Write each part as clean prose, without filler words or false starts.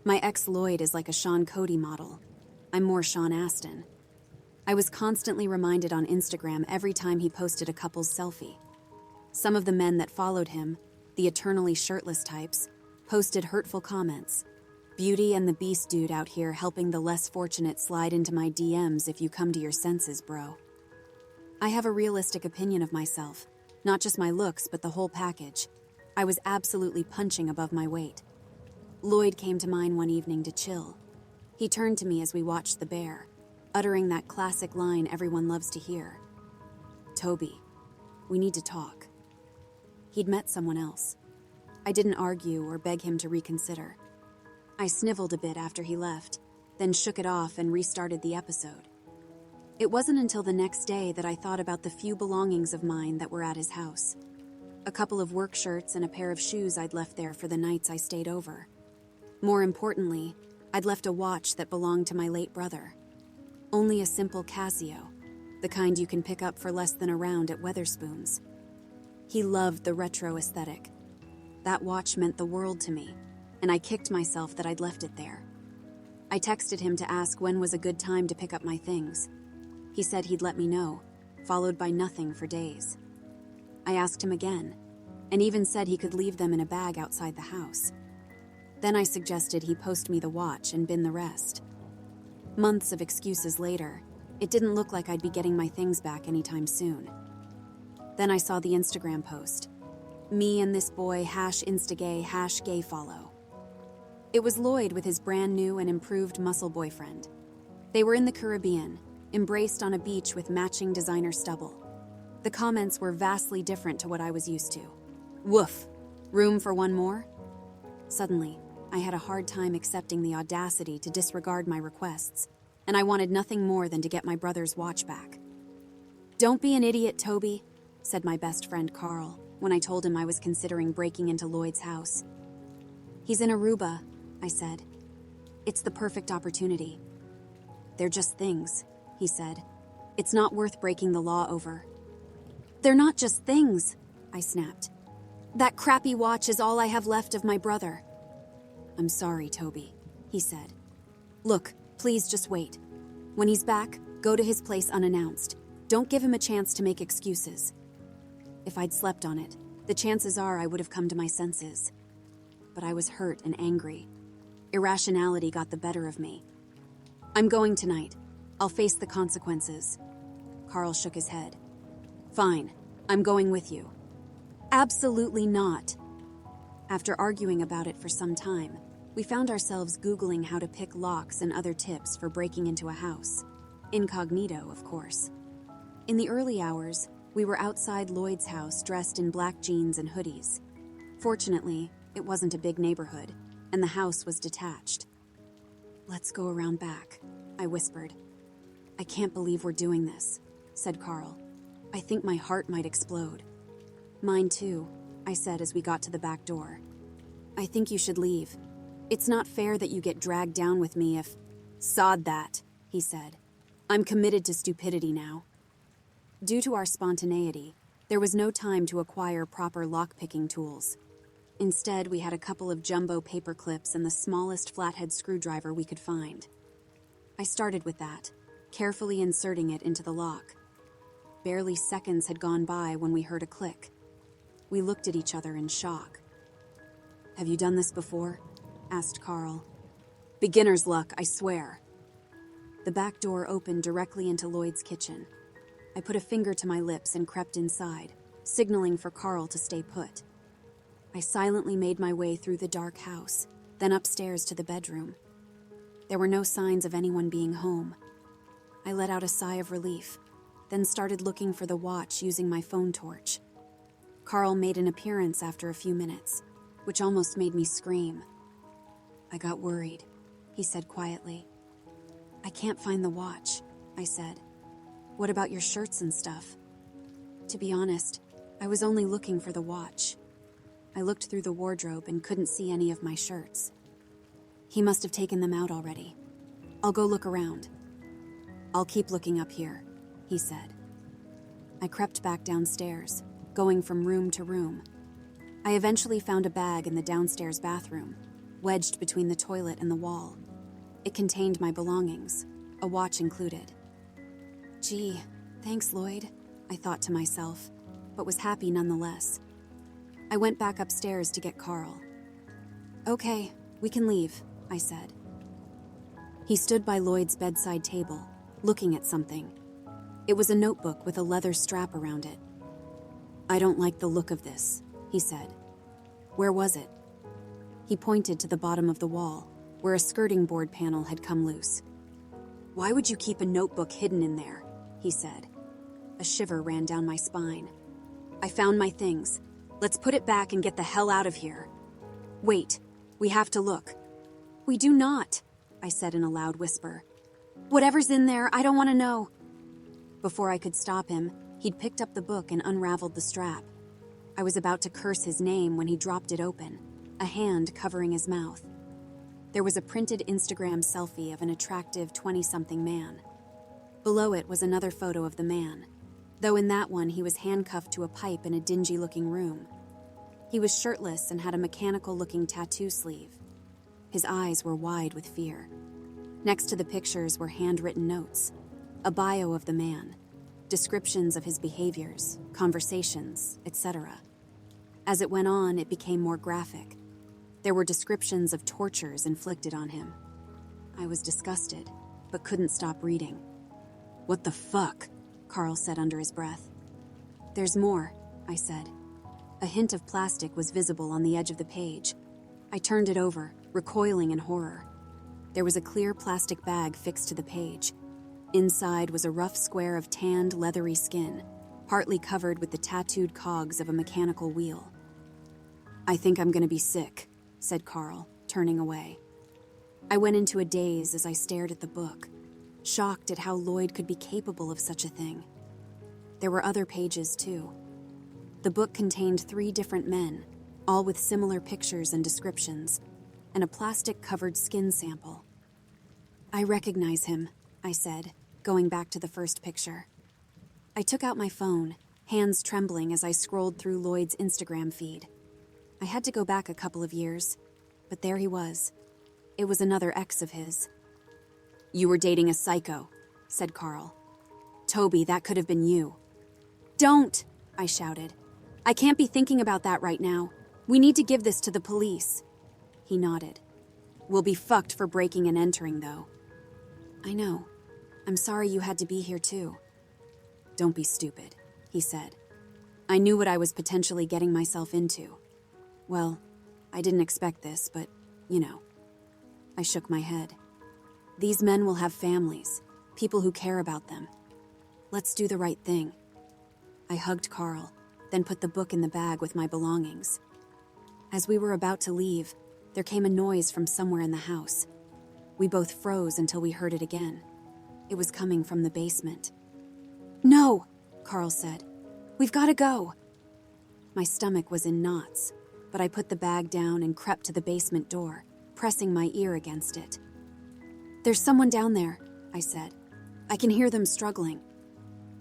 My ex Lloyd is like a Sean Cody model. I'm more Sean Astin. I was constantly reminded on Instagram every time he posted a couple's selfie. Some of the men that followed him, the eternally shirtless types, posted hurtful comments. Beauty and the Beast dude out here helping the less fortunate slide into my DMs if you come to your senses, bro. I have a realistic opinion of myself, not just my looks, but the whole package. I was absolutely punching above my weight. Lloyd came to mine one evening to chill. He turned to me as we watched the bear, uttering that classic line everyone loves to hear. "Toby, we need to talk." He'd met someone else. I didn't argue or beg him to reconsider. I sniveled a bit after he left, then shook it off and restarted the episode. It wasn't until the next day that I thought about the few belongings of mine that were at his house. A couple of work shirts and a pair of shoes I'd left there for the nights I stayed over. More importantly, I'd left a watch that belonged to my late brother. Only a simple Casio, the kind you can pick up for less than a round at Wetherspoons. He loved the retro aesthetic. That watch meant the world to me, and I kicked myself that I'd left it there. I texted him to ask when was a good time to pick up my things. He said he'd let me know, followed by nothing for days. I asked him again, and even said he could leave them in a bag outside the house. Then I suggested he post me the watch and bin the rest. Months of excuses later, it didn't look like I'd be getting my things back anytime soon. Then I saw the Instagram post. Me and this boy #Instagay #gay follow. It was Lloyd with his brand new and improved muscle boyfriend. They were in the Caribbean, embraced on a beach with matching designer stubble. The comments were vastly different to what I was used to. Woof, room for one more? Suddenly, I had a hard time accepting the audacity to disregard my requests, and I wanted nothing more than to get my brother's watch back. "Don't be an idiot, Toby," said my best friend Carl when I told him I was considering breaking into Lloyd's house. "He's in Aruba," I said. "It's the perfect opportunity." "They're just things," he said. "It's not worth breaking the law over." "They're not just things," I snapped. "That crappy watch is all I have left of my brother." "I'm sorry, Toby," he said. "Look, please just wait. When he's back, go to his place unannounced. Don't give him a chance to make excuses." If I'd slept on it, the chances are I would have come to my senses. But I was hurt and angry. Irrationality got the better of me. "I'm going tonight. I'll face the consequences." Carl shook his head. "Fine, I'm going with you." "Absolutely not." After arguing about it for some time, we found ourselves Googling how to pick locks and other tips for breaking into a house. Incognito, of course. In the early hours, we were outside Lloyd's house dressed in black jeans and hoodies. Fortunately, it wasn't a big neighborhood, and the house was detached. "Let's go around back," I whispered. "I can't believe we're doing this," said Carl. "I think my heart might explode." "Mine too," I said as we got to the back door. "I think you should leave. It's not fair that you get dragged down with me if—" "Sod that," he said. "I'm committed to stupidity now." Due to our spontaneity, there was no time to acquire proper lock-picking tools. Instead, we had a couple of jumbo paper clips and the smallest flathead screwdriver we could find. I started with that, carefully inserting it into the lock. Barely seconds had gone by when we heard a click. We looked at each other in shock. "Have you done this before?" asked Carl. "Beginner's luck, I swear." The back door opened directly into Lloyd's kitchen. I put a finger to my lips and crept inside, signaling for Carl to stay put. I silently made my way through the dark house, then upstairs to the bedroom. There were no signs of anyone being home. I let out a sigh of relief, then started looking for the watch using my phone torch. Carl made an appearance after a few minutes, which almost made me scream. "I got worried," he said quietly. "I can't find the watch," I said. "What about your shirts and stuff?" To be honest, I was only looking for the watch. I looked through the wardrobe and couldn't see any of my shirts. "He must have taken them out already. I'll go look around." "I'll keep looking up here," he said. I crept back downstairs, going from room to room. I eventually found a bag in the downstairs bathroom. wedged between the toilet and the wall. It contained my belongings, a watch included. Gee, thanks, Lloyd, I thought to myself, but was happy nonetheless. I went back upstairs to get Carl. Okay, we can leave, I said. He stood by Lloyd's bedside table, looking at something. It was a notebook with a leather strap around it. I don't like the look of this, he said. Where was it? He pointed to the bottom of the wall, where a skirting board panel had come loose. Why would you keep a notebook hidden in there? He said. A shiver ran down my spine. I found my things. Let's put it back and get the hell out of here. Wait, we have to look. We do not, I said in a loud whisper. Whatever's in there, I don't want to know. Before I could stop him, he'd picked up the book and unraveled the strap. I was about to curse his name when he dropped it open, a hand covering his mouth. There was a printed Instagram selfie of an attractive 20-something man. Below it was another photo of the man, though in that one he was handcuffed to a pipe in a dingy-looking room. He was shirtless and had a mechanical-looking tattoo sleeve. His eyes were wide with fear. Next to the pictures were handwritten notes, a bio of the man, descriptions of his behaviors, conversations, etc. As it went on, it became more graphic. There were descriptions of tortures inflicted on him. I was disgusted, but couldn't stop reading. What the fuck? Carl said under his breath. There's more, I said. A hint of plastic was visible on the edge of the page. I turned it over, recoiling in horror. There was a clear plastic bag fixed to the page. Inside was a rough square of tanned, leathery skin, partly covered with the tattooed cogs of a mechanical wheel. I think I'm gonna be sick, said Carl, turning away. I went into a daze as I stared at the book, shocked at how Lloyd could be capable of such a thing. There were other pages, too. The book contained 3 different men, all with similar pictures and descriptions, and a plastic-covered skin sample. I recognize him, I said, going back to the first picture. I took out my phone, hands trembling as I scrolled through Lloyd's Instagram feed. I had to go back a couple of years, but there he was. It was another ex of his. You were dating a psycho, said Carl. Toby, that could have been you. Don't, I shouted. I can't be thinking about that right now. We need to give this to the police. He nodded. We'll be fucked for breaking and entering, though. I know. I'm sorry you had to be here, too. Don't be stupid, he said. I knew what I was potentially getting myself into. Well, I didn't expect this, but, you know. I shook my head. These men will have families, people who care about them. Let's do the right thing. I hugged Carl, then put the book in the bag with my belongings. As we were about to leave, there came a noise from somewhere in the house. We both froze until we heard it again. It was coming from the basement. No, Carl said. We've got to go. My stomach was in knots, but I put the bag down and crept to the basement door, pressing my ear against it. There's someone down there, I said. I can hear them struggling.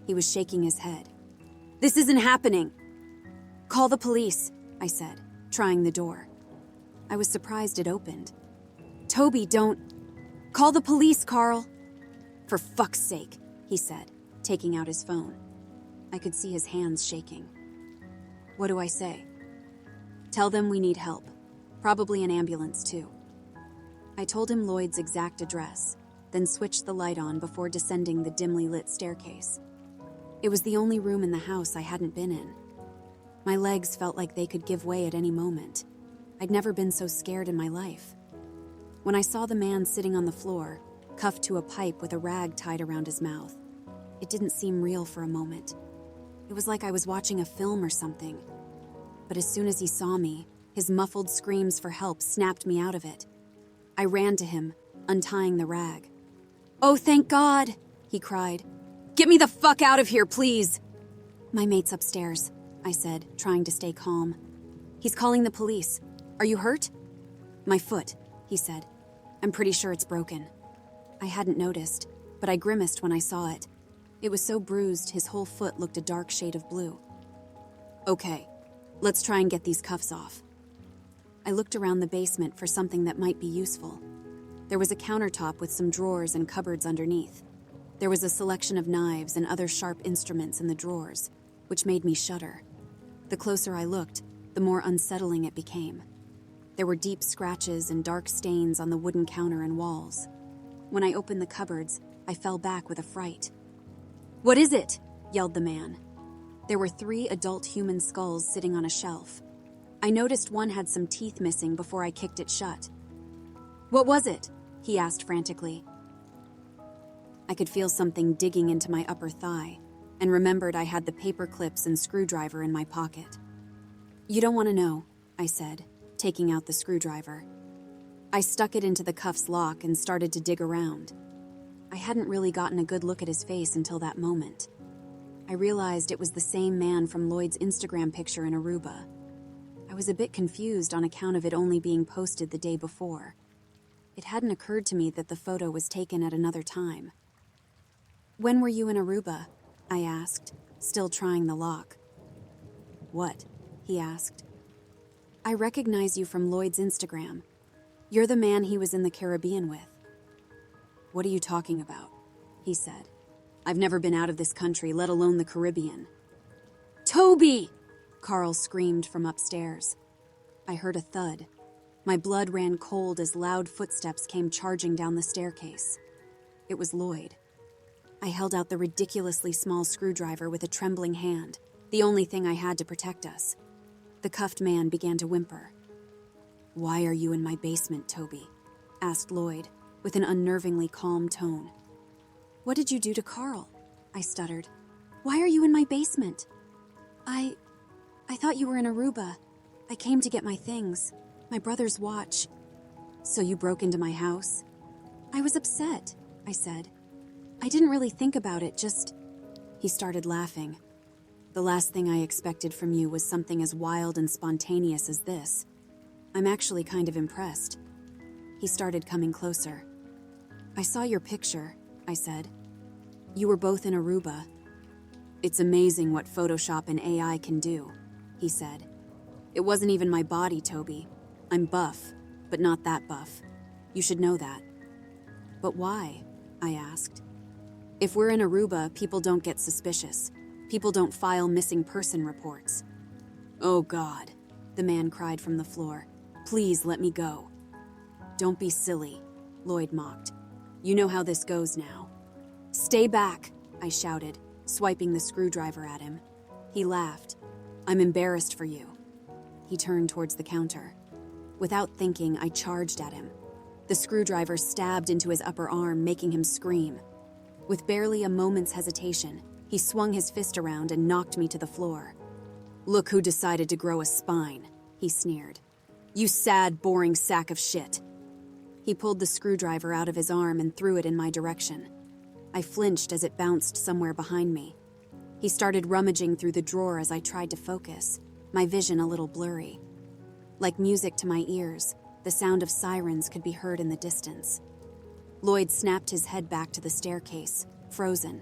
He was shaking his head. This isn't happening. Call the police, I said, trying the door. I was surprised it opened. Toby, don't... Call the police, Carl. For fuck's sake, he said, taking out his phone. I could see his hands shaking. What do I say? Tell them we need help. Probably an ambulance, too. I told him Lloyd's exact address, then switched the light on before descending the dimly lit staircase. It was the only room in the house I hadn't been in. My legs felt like they could give way at any moment. I'd never been so scared in my life. When I saw the man sitting on the floor, cuffed to a pipe with a rag tied around his mouth, it didn't seem real for a moment. It was like I was watching a film or something. But as soon as he saw me, his muffled screams for help snapped me out of it. I ran to him, untying the rag. Oh, thank God, he cried. Get me the fuck out of here, please. My mate's upstairs, I said, trying to stay calm. He's calling the police. Are you hurt? My foot, he said. I'm pretty sure it's broken. I hadn't noticed, but I grimaced when I saw it. It was so bruised, his whole foot looked a dark shade of blue. Okay, let's try and get these cuffs off. I looked around the basement for something that might be useful. There was a countertop with some drawers and cupboards underneath. There was a selection of knives and other sharp instruments in the drawers, which made me shudder. The closer I looked, the more unsettling it became. There were deep scratches and dark stains on the wooden counter and walls. When I opened the cupboards, I fell back with a fright. "What is it?" yelled the man. There were 3 adult human skulls sitting on a shelf. I noticed one had some teeth missing before I kicked it shut. "What was it?" he asked frantically. I could feel something digging into my upper thigh and remembered I had the paper clips and screwdriver in my pocket. "You don't want to know," I said, taking out the screwdriver. I stuck it into the cuff's lock and started to dig around. I hadn't really gotten a good look at his face until that moment. I realized it was the same man from Lloyd's Instagram picture in Aruba. I was a bit confused on account of it only being posted the day before. It hadn't occurred to me that the photo was taken at another time. "When were you in Aruba?" I asked, still trying the lock. "What?" he asked. "I recognize you from Lloyd's Instagram. You're the man he was in the Caribbean with." "What are you talking about?" he said. "I've never been out of this country, let alone the Caribbean." "Toby!" Carl screamed from upstairs. I heard a thud. My blood ran cold as loud footsteps came charging down the staircase. It was Lloyd. I held out the ridiculously small screwdriver with a trembling hand, the only thing I had to protect us. The cuffed man began to whimper. "Why are you in my basement, Toby?" asked Lloyd, with an unnervingly calm tone. "What did you do to Carl?" I stuttered. "Why are you in my basement?" I thought you were in Aruba. I came to get my things. My brother's watch." "So you broke into my house?" "I was upset," I said. "I didn't really think about it, just..." He started laughing. "The last thing I expected from you was something as wild and spontaneous as this. I'm actually kind of impressed." He started coming closer. "I saw your picture," I said. "You were both in Aruba." "It's amazing what Photoshop and AI can do," he said. "It wasn't even my body, Toby. I'm buff, but not that buff. You should know that." "But why?" I asked. "If we're in Aruba, people don't get suspicious. People don't file missing person reports." "Oh God," the man cried from the floor. "Please let me go." "Don't be silly," Lloyd mocked. "You know how this goes now." "Stay back," I shouted, swiping the screwdriver at him. He laughed. "I'm embarrassed for you." He turned towards the counter. Without thinking, I charged at him. The screwdriver stabbed into his upper arm, making him scream. With barely a moment's hesitation, he swung his fist around and knocked me to the floor. "Look who decided to grow a spine," he sneered. "You sad, boring sack of shit." He pulled the screwdriver out of his arm and threw it in my direction. I flinched as it bounced somewhere behind me. He started rummaging through the drawer as I tried to focus, my vision a little blurry. Like music to my ears, the sound of sirens could be heard in the distance. Lloyd snapped his head back to the staircase, frozen.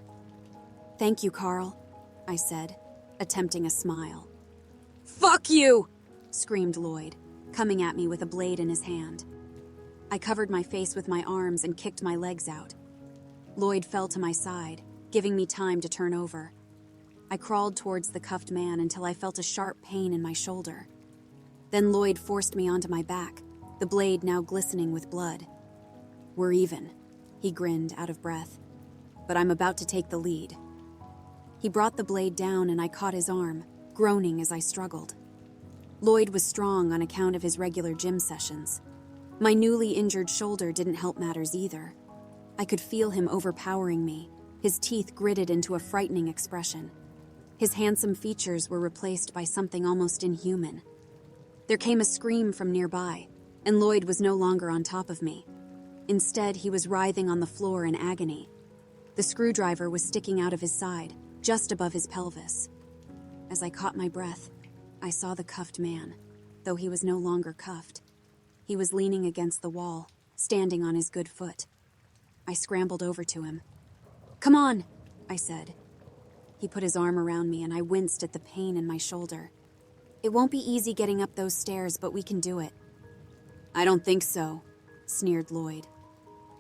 "Thank you, Carl," I said, attempting a smile. "Fuck you!" screamed Lloyd, coming at me with a blade in his hand. I covered my face with my arms and kicked my legs out. Lloyd fell to my side, giving me time to turn over. I crawled towards the cuffed man until I felt a sharp pain in my shoulder. Then Lloyd forced me onto my back, the blade now glistening with blood. "We're even," he grinned, out of breath. "But I'm about to take the lead." He brought the blade down and I caught his arm, groaning as I struggled. Lloyd was strong on account of his regular gym sessions. My newly injured shoulder didn't help matters either. I could feel him overpowering me, his teeth gritted into a frightening expression. His handsome features were replaced by something almost inhuman. There came a scream from nearby, and Lloyd was no longer on top of me. Instead, he was writhing on the floor in agony. The screwdriver was sticking out of his side, just above his pelvis. As I caught my breath, I saw the cuffed man, though he was no longer cuffed. He was leaning against the wall, standing on his good foot. I scrambled over to him. "Come on," I said. He put his arm around me and I winced at the pain in my shoulder. "It won't be easy getting up those stairs, but we can do it. I don't think so, sneered Lloyd.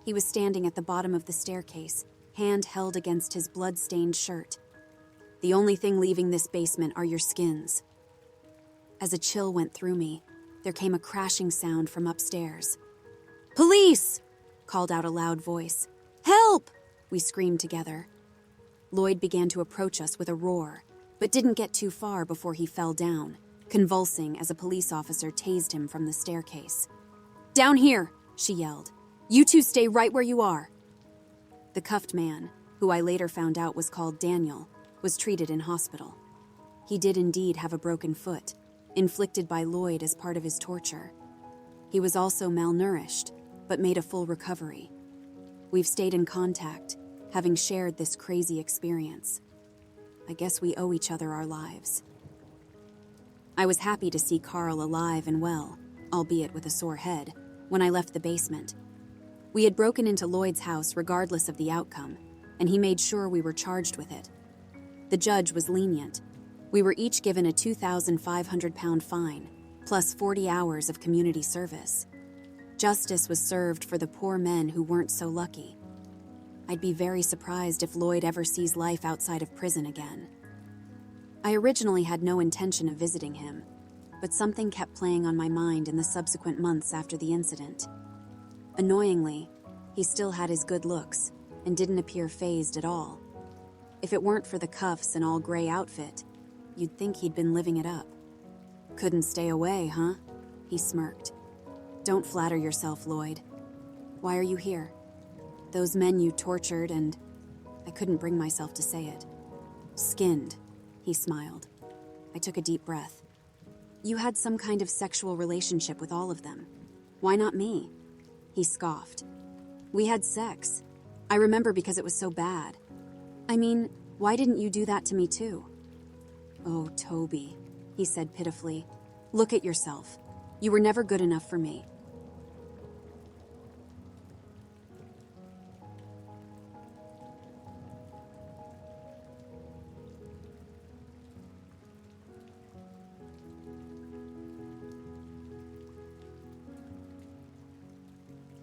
He was standing at the bottom of the staircase, hand held against his blood-stained shirt. The only thing leaving this basement are your skins. As a chill went through me, there came a crashing sound from upstairs. Police! Called out a loud voice. Help! We screamed together. Lloyd began to approach us with a roar, but didn't get too far before he fell down, convulsing as a police officer tased him from the staircase. Down here, she yelled. You two stay right where you are. The cuffed man, who I later found out was called Daniel, was treated in hospital. He did indeed have a broken foot, inflicted by Lloyd as part of his torture. He was also malnourished, but made a full recovery. We've stayed in contact, having shared this crazy experience. I guess we owe each other our lives. I was happy to see Carl alive and well, albeit with a sore head, when I left the basement. We had broken into Lloyd's house regardless of the outcome, and he made sure we were charged with it. The judge was lenient. We were each given a £2,500 fine, plus 40 hours of community service. Justice was served for the poor men who weren't so lucky. I'd be very surprised if Lloyd ever sees life outside of prison again. I originally had no intention of visiting him, but something kept playing on my mind in the subsequent months after the incident. Annoyingly, he still had his good looks and didn't appear fazed at all. If it weren't for the cuffs and all-gray outfit, you'd think he'd been living it up. Couldn't stay away, huh? He smirked. Don't flatter yourself, Lloyd. Why are you here? Those men you tortured and... I couldn't bring myself to say it. Skinned, he smiled. I took a deep breath. You had some kind of sexual relationship with all of them. Why not me? He scoffed. We had sex. I remember because it was so bad. I mean, why didn't you do that to me too? Oh, Toby, he said pitifully. Look at yourself. You were never good enough for me.